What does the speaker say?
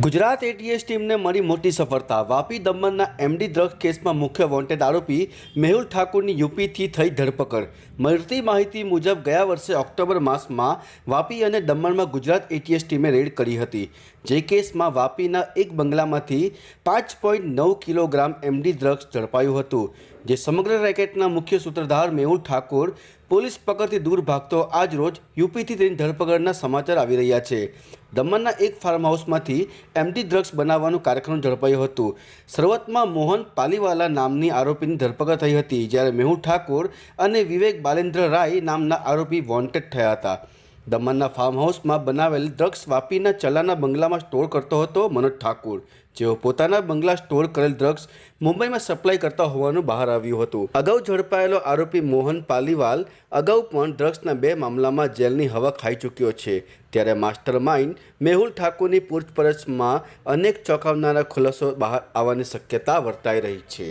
Gujarat ATS ટીમને મળી મોટી સફળતા। વાપી દમણના એમડી ડ્રગ્સ કેસમાં મુખ્ય વોન્ટેડ આરોપી મેહુલ ઠાકુરની યુપીથી થઈ ધરપકડ। મળતી માહિતી મુજબ ગયા વર્ષે ઓક્ટોબર માસમાં વાપી અને દમણમાં ગુજરાત એટીએસ ટીમે રેડ કરી હતી, જે કેસમાં વાપીના એક બંગલામાંથી 5.9 કિલોગ્રામ એમડી ડ્રગ્સ ઝડપાયું હતું, જે સમગ્ર રેકેટના મુખ્ય સૂત્રધાર મેહુલ ઠાકુર પોલીસ પકડથી દૂર ભાગતો આજ રોજ યુપીથી તેની ધરપકડના સમાચાર આવી રહ્યા છે। દમણના એક ફાર્મ હાઉસમાંથી એમડી ડ્રગ્સ બનાવવાનું કાર્યક્રમ ઝડપાયું હતું। શરૂઆતમાં મોહન પાલીવાલા નામની આરોપીની ધરપકડ થઈ હતી, જ્યારે મેહુલ ઠાકુર અને વિવેક બાલેન્દ્ર રાય નામના આરોપી વોન્ટેડ થયા હતા। દમણના ફાર્મ હાઉસમાં બનાવેલ ડ્રગ્સ વાપીના ચલાના બંગલામાં સ્ટોર કરતો હતો મનોજ ઠાકુર, જેઓ પોતાના બંગલા સ્ટોર કરેલ ડ્રગ્સ મુંબઈમાં સપ્લાય કરતા હોવાનું બહાર આવ્યું હતું। અગાઉ ઝડપાયેલો આરોપી મોહન પાલીવાલ અગાઉ પણ ડ્રગ્સના 2 મામલામાં જેલની હવા ખાઈ ચૂક્યો છે, ત્યારે માસ્ટર માઇન્ડ મેહુલ ઠાકુરની પૂછપરછમાં અનેક ચોંકાવનારા ખુલાસો બહાર આવવાની શક્યતા વર્તાઈ રહી છે।